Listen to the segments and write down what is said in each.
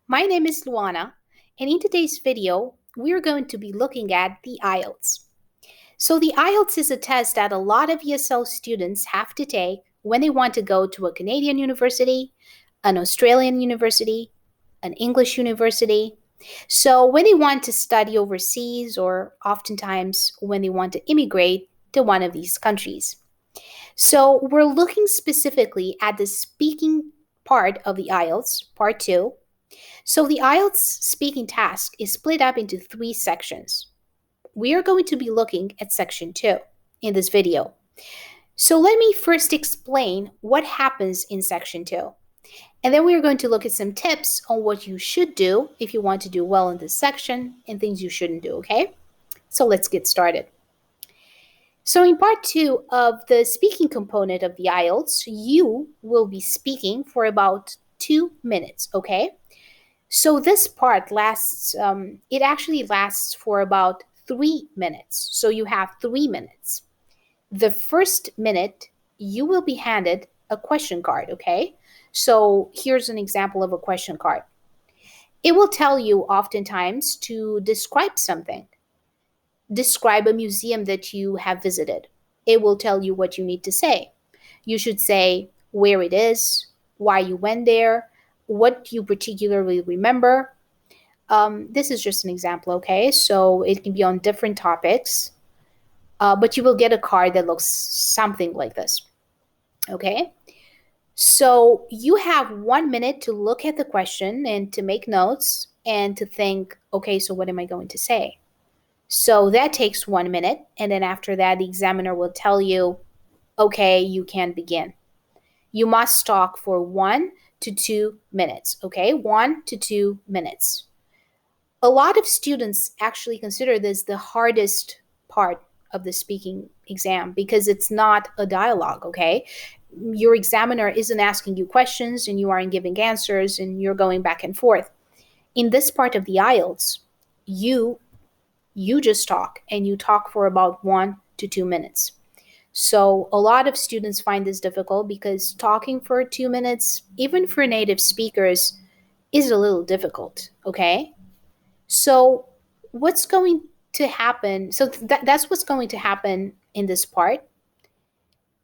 My name is Luana, and in today's video, we're going to be looking at the IELTS. So, the IELTS is a test that a lot of ESL students have to take when they want to go to a Canadian university, an Australian university, an English university. So, when they want to study overseas, or oftentimes when they want to immigrate to one of these countries. So, we're looking specifically at the speaking part of the IELTS, part two. So the IELTS speaking task is split up into three sections. We are going to be looking at section 2 in this video. So let me first explain what happens in section 2. And then we are going to look at some tips on what you should do if you want to do well in this section and things you shouldn't do, okay? So let's get started. So in part 2 of the speaking component of the IELTS, you will be speaking for about 2 minutes, okay? So this part lasts, it actually lasts for about 3 minutes. So you have 3 minutes. The first minute, you will be handed a question card, okay? So here's an example of a question card. It will tell you oftentimes to describe something. Describe a museum that you have visited. It will tell you what you need to say. You should say where it is, why you went there, what you particularly remember. This is just an example, okay? So it can be on different topics, but you will get a card that looks something like this, okay? So you have 1 minute to look at the question and to make notes and to think, okay, so what am I going to say? So that takes 1 minute. And then after that, the examiner will tell you, okay, you can begin. You must talk for 1 to 2 minutes, okay? 1 to 2 minutes. A lot of students actually consider this the hardest part of the speaking exam because it's not a dialogue, okay? Your examiner isn't asking you questions and you aren't giving answers and you're going back and forth. In this part of the IELTS, you just talk and you talk for about 1 to 2 minutes. So a lot of students find this difficult because talking for 2 minutes, even for native speakers, is a little difficult, okay? So what's going to happen? So that's what's going to happen in this part.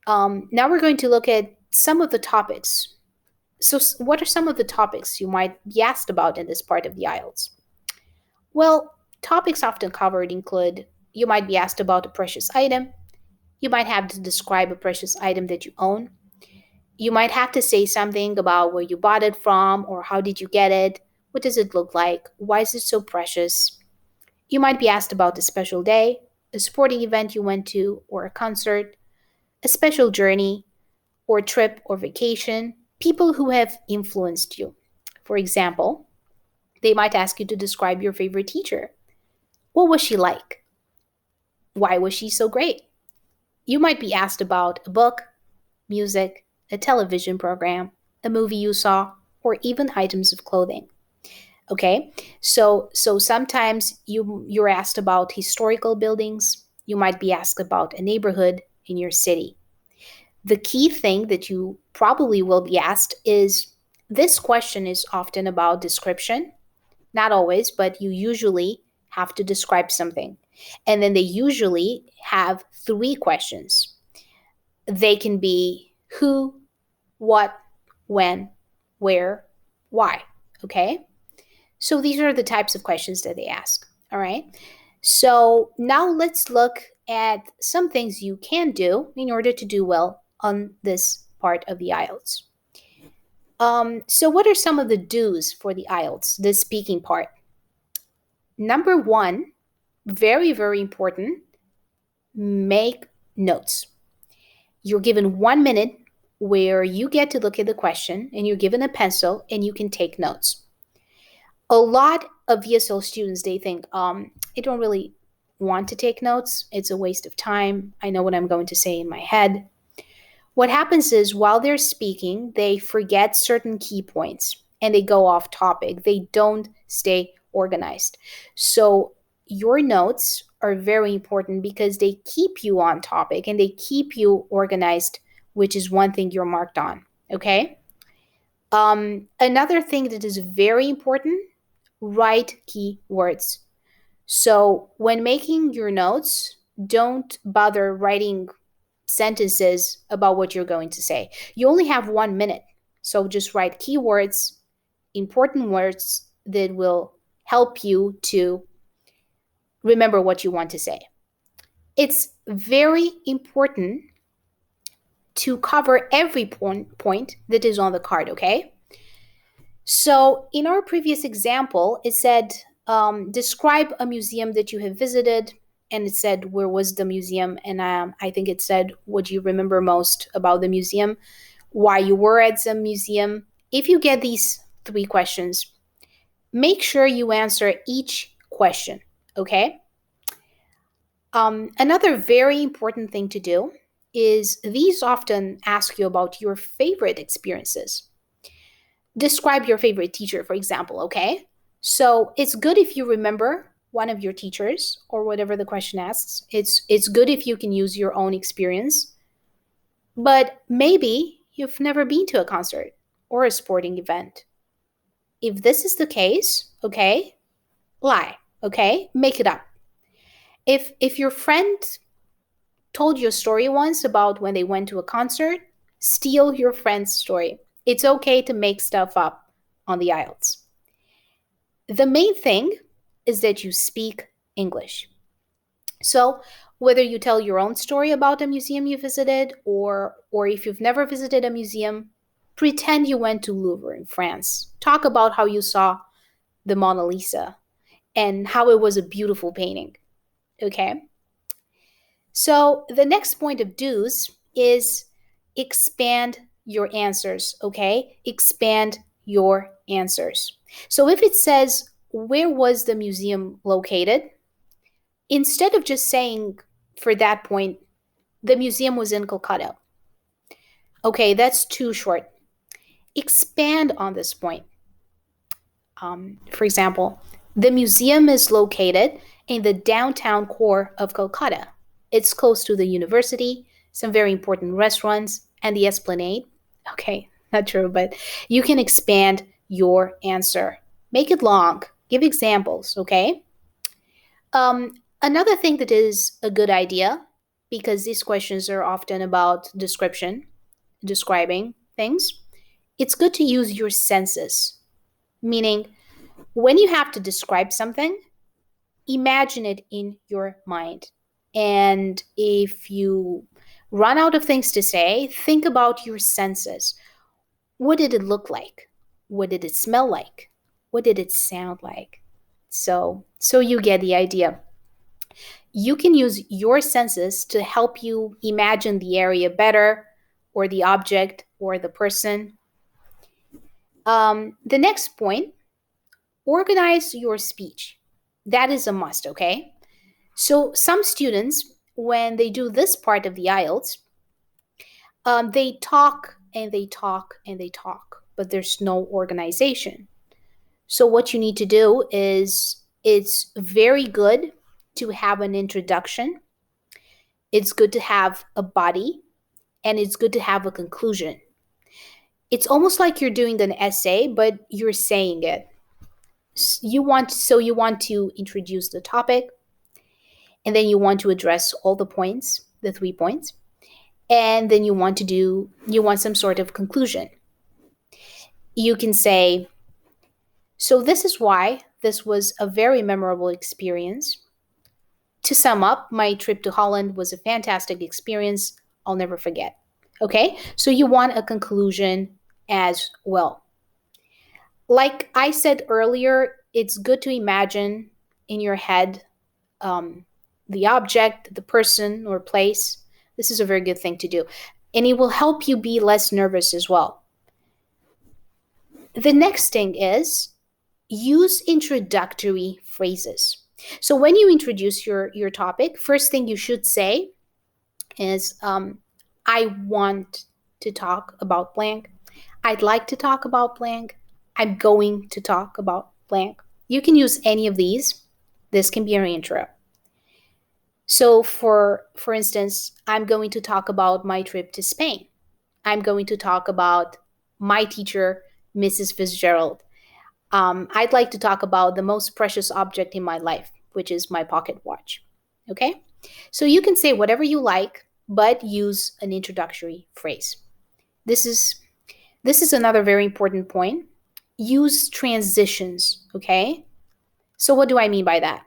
Now we're going to look at some of the topics. So what are some of the topics you might be asked about in this part of the IELTS? Well, topics often covered include you might be asked about a precious item. You might have to describe a precious item that you own. You might have to say something about where you bought it from or how did you get it? What does it look like? Why is it so precious? You might be asked about a special day, a sporting event you went to, or a concert, a special journey, or trip or vacation, people who have influenced you. For example, they might ask you to describe your favorite teacher. What was she like? Why was she so great? You might be asked about a book, music, a television program, a movie you saw, or even items of clothing. Okay, so sometimes you're asked about historical buildings. You might be asked about a neighborhood in your city. The key thing that you probably will be asked is this question is often about description. Not always, but you usually have to describe something. And then they usually have three questions. They can be who, what, when, where, why. Okay? So these are the types of questions that they ask. All right. So now let's look at some things you can do in order to do well on this part of the IELTS. So what are some of the do's for the IELTS, the speaking part? Number 1, very, very important, make notes. You're given 1 minute where you get to look at the question and you're given a pencil and you can take notes. A lot of ESL students, they think, I don't really want to take notes. It's a waste of time. I know what I'm going to say in my head. What happens is while they're speaking, they forget certain key points and they go off topic. They don't stay organized. So your notes are very important because they keep you on topic and they keep you organized, which is one thing you're marked on. Okay? Another thing that is very important, write key words. So when making your notes, don't bother writing sentences about what you're going to say. You only have 1 minute. So just write keywords, important words that will help you to remember what you want to say. It's very important to cover every point that is on the card, okay? So in our previous example, it said, describe a museum that you have visited. And it said, where was the museum? And I think it said, what do you remember most about the museum? Why you were at the museum? If you get these 3 questions, make sure you answer each question, okay? Another very important thing to do is these often ask you about your favorite experiences. Describe your favorite teacher, for example, okay? So it's good if you remember one of your teachers or whatever the question asks. It's good if you can use your own experience. But maybe you've never been to a concert or a sporting event. If this is the case, okay, lie, okay? Make it up. If your friend told you a story once about when they went to a concert, steal your friend's story. It's okay to make stuff up on the IELTS. The main thing is that you speak English. So whether you tell your own story about a museum you visited, or if you've never visited a museum, pretend you went to Louvre in France. Talk about how you saw the Mona Lisa and how it was a beautiful painting. Okay? So the next point of do's is expand your answers, okay? Expand your answers. So if it says, where was the museum located? Instead of just saying for that point, the museum was in Kolkata. Okay, that's too short. Expand on this point. For example, the museum is located in the downtown core of Kolkata. It's close to the university, some very important restaurants, and the Esplanade. Okay, not true, but you can expand your answer. Make it long. Give examples, okay? Another thing that is a good idea, because these questions are often about description, describing things, it's good to use your senses. Meaning, when you have to describe something, imagine it in your mind. And if you run out of things to say, think about your senses. What did it look like? What did it smell like? What did it sound like? So you get the idea. You can use your senses to help you imagine the area better, or the object, or the person. The next point, organize your speech. That is a must, okay? So some students, when they do this part of the IELTS, they talk and they talk and they talk, but there's no organization. So what you need to do is, it's very good to have an introduction. It's good to have a body, and it's good to have a conclusion. It's almost like you're doing an essay, but you're saying it. You want to introduce the topic, and then you want to address all the points, the 3 points, and then you want some sort of conclusion. You can say, so this is why this was a very memorable experience. To sum up, my trip to Holland was a fantastic experience I'll never forget. Okay, so you want a conclusion as well. Like I said earlier, it's good to imagine in your head the object, the person, or place. This is a very good thing to do. And it will help you be less nervous as well. The next thing is use introductory phrases. So when you introduce your topic, first thing you should say is, I want to talk about blank. I'd like to talk about blank. I'm going to talk about blank. You can use any of these. This can be your intro. So for instance, I'm going to talk about my trip to Spain. I'm going to talk about my teacher Mrs. Fitzgerald. I'd like to talk about the most precious object in my life, which is my pocket watch. Okay? So you can say whatever you like, but use an introductory phrase. This is another very important point. Use transitions, okay? So what do I mean by that?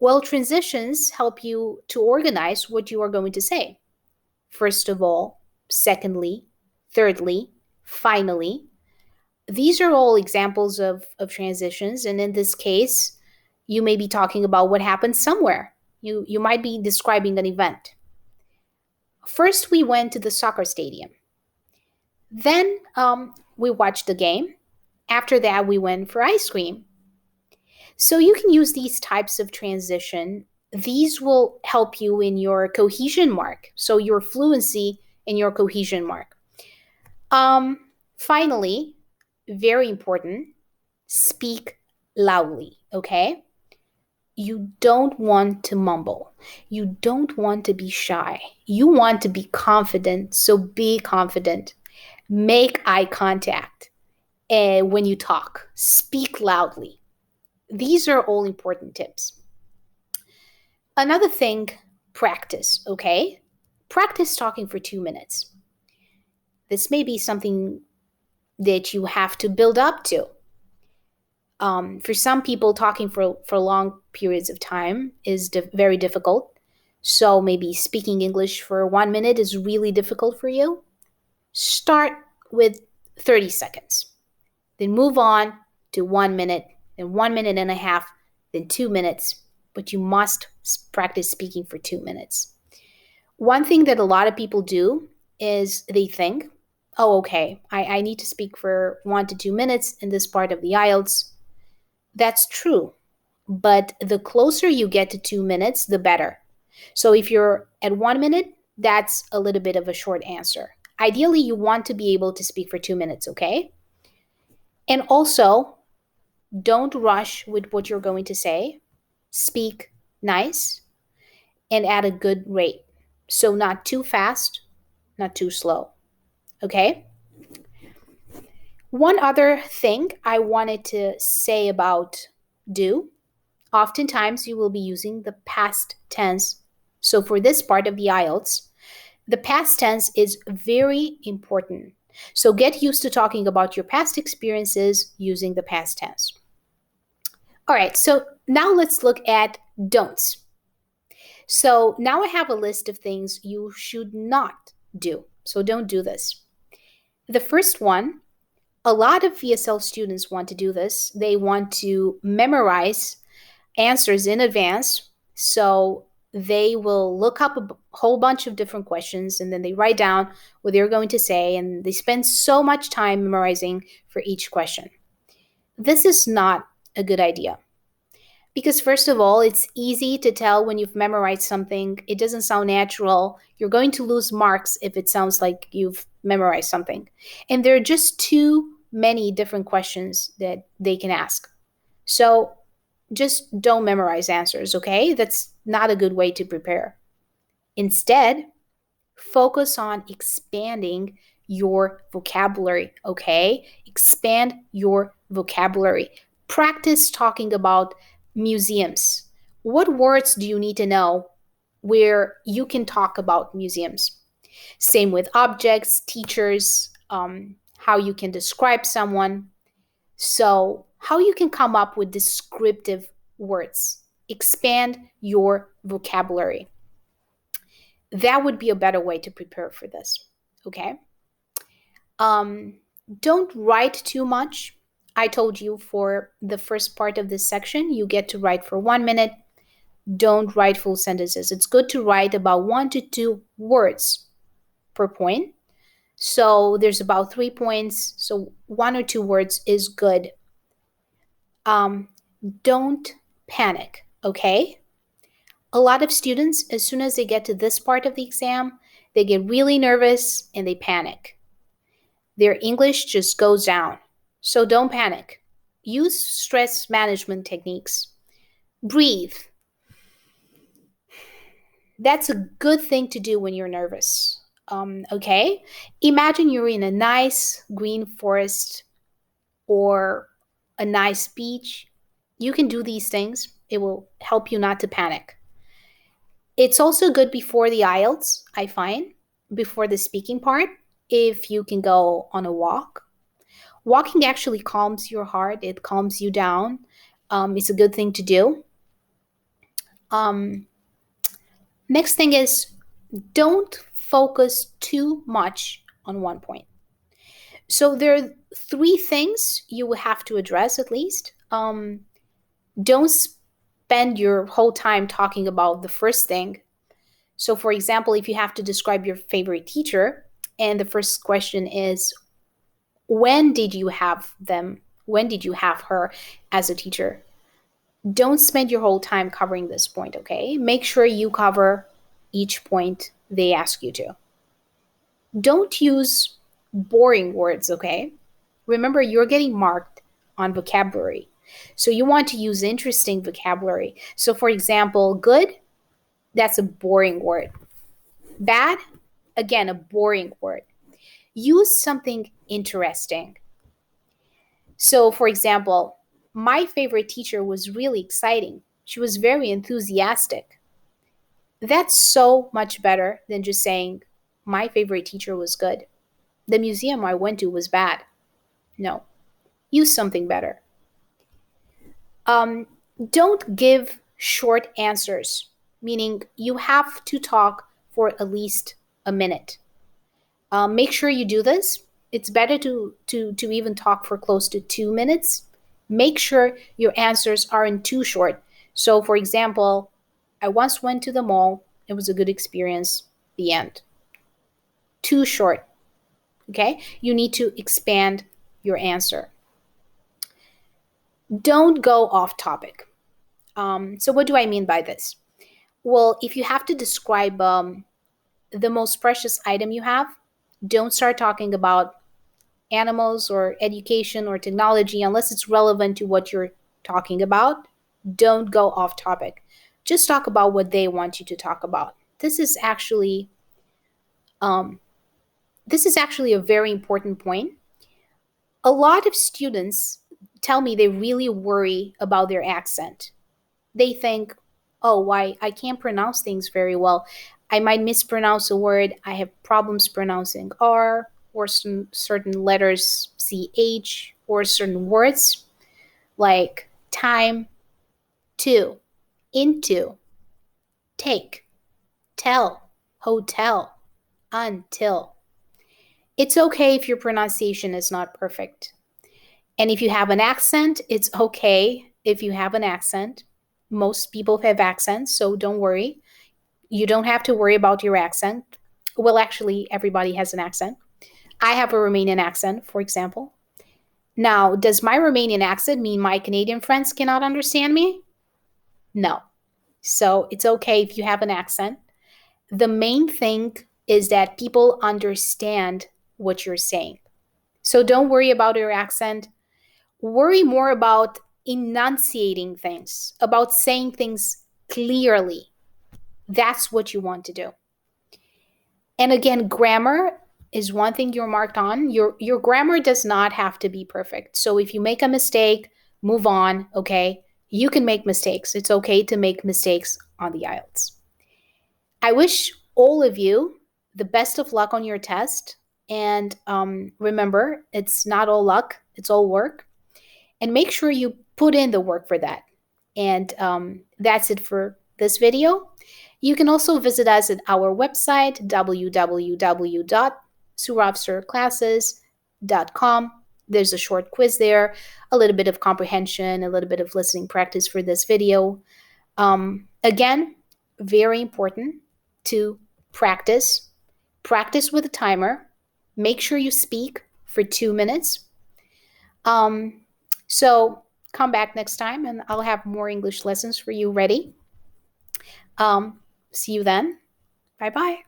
Well, transitions help you to organize what you are going to say. First of all, secondly, thirdly, finally. These are all examples of transitions. And in this case, you may be talking about what happened somewhere. You might be describing an event. First, we went to the soccer stadium. Then we watched the game. After that, we went for ice cream. So you can use these types of transition. These will help you in your cohesion mark. So your fluency in your cohesion mark. Finally, very important, speak loudly, okay? You don't want to mumble. You don't want to be shy. You want to be confident, so be confident. Make eye contact when you talk. Speak loudly. These are all important tips. Another thing, practice, okay? Practice talking for 2 minutes. This may be something that you have to build up to. For some people, talking for long periods of time is very difficult. So maybe speaking English for 1 minute is really difficult for you. Start with 30 seconds. Then move on to 1 minute, then 1 minute and a half, then 2 minutes. But you must practice speaking for 2 minutes. One thing that a lot of people do is they think, oh, okay, I need to speak for 1 to 2 minutes in this part of the IELTS. That's true. But the closer you get to 2 minutes, the better. So if you're at 1 minute, that's a little bit of a short answer. Ideally, you want to be able to speak for 2 minutes, okay? And also, don't rush with what you're going to say. Speak nice and at a good rate. So not too fast, not too slow, okay? One other thing I wanted to say about do. Oftentimes, you will be using the past tense. So for this part of the IELTS, the past tense is very important. So get used to talking about your past experiences using the past tense. All right, so now let's look at don'ts. So now I have a list of things you should not do. So don't do this. The first one, a lot of VSL students want to do this. They want to memorize answers in advance. So they will look up a whole bunch of different questions and then they write down what they're going to say, and they spend so much time memorizing for each question. This is not a good idea. Because first of all, it's easy to tell when you've memorized something. It doesn't sound natural. You're going to lose marks if it sounds like you've memorized something. And there are just too many different questions that they can ask. So just don't memorize answers, okay? That's not a good way to prepare. Instead, focus on expanding your vocabulary, okay? Expand your vocabulary. Practice talking about museums. What words do you need to know where you can talk about museums? Same with objects, teachers, how you can describe someone. So, how you can come up with descriptive words. Expand your vocabulary. That would be a better way to prepare for this, okay? Don't write too much. I told you for the first part of this section, you get to write for 1 minute. Don't write full sentences. It's good to write about 1 to 2 words per point. So there's about 3 points. So 1 or 2 words is good. Don't panic, okay? A lot of students, as soon as they get to this part of the exam, they get really nervous and they panic. Their English just goes down. So don't panic. Use stress management techniques. Breathe. That's a good thing to do when you're nervous. Okay? Imagine you're in a nice green forest or a nice beach. You can do these things. It will help you not to panic. It's also good before the IELTS, I find, before the speaking part, if you can go on a walk. Walking actually calms your heart, it calms you down. It's a good thing to do. Next thing is, don't focus too much on one point. So there are three things you will have to address at least. Don't spend your whole time talking about the first thing. So, for example, if you have to describe your favorite teacher, and the first question is, when did you have them? When did you have her as a teacher? Don't spend your whole time covering this point, okay? Make sure you cover each point they ask you to. Don't use boring words, okay? Remember, you're getting marked on vocabulary. So you want to use interesting vocabulary. So, for example, good, that's a boring word. Bad, again, a boring word. Use something interesting. So, for example, my favorite teacher was really exciting. She was very enthusiastic. That's so much better than just saying, my favorite teacher was good. The museum I went to was bad. No, use something better. Don't give short answers, meaning you have to talk for at least a minute. Make sure you do this. It's better to even talk for close to 2 minutes. Make sure your answers aren't too short. So, for example, I once went to the mall. It was a good experience. The end. Too short. Okay? You need to expand your answer. Don't go off topic. So, what do I mean by this? Well, if you have to describe the most precious item you have, don't start talking about animals or education or technology unless it's relevant to what you're talking about. Don't go off topic. Just talk about what they want you to talk about. This is actually a very important point. A lot of students tell me they really worry about their accent. They think, oh, why I can't pronounce things very well. I might mispronounce a word. I have problems pronouncing R or some certain letters, CH, or certain words like time, to, into, take, tell, hotel, until. It's okay if your pronunciation is not perfect. And if you have an accent, it's okay if you have an accent. Most people have accents, so don't worry. You don't have to worry about your accent. Well, actually, everybody has an accent. I have a Romanian accent, for example. Now, does my Romanian accent mean my Canadian friends cannot understand me? No. So it's okay if you have an accent. The main thing is that people understand what you're saying. So don't worry about your accent. Worry more about enunciating things, about saying things clearly. That's what you want to do. And again, grammar is one thing you're marked on. Your grammar does not have to be perfect. So if you make a mistake, move on, okay? You can make mistakes. It's okay to make mistakes on the IELTS. I wish all of you the best of luck on your test. And remember, it's not all luck, it's all work. And make sure you put in the work for that. And that's it for this video. You can also visit us at our website, www.suravsirclasses.com. There's a short quiz there, a little bit of comprehension, a little bit of listening practice for this video. Again, very important to practice. Practice with a timer. Make sure you speak for 2 minutes. So come back next time and I'll have more English lessons for you ready. See you then. Bye-bye.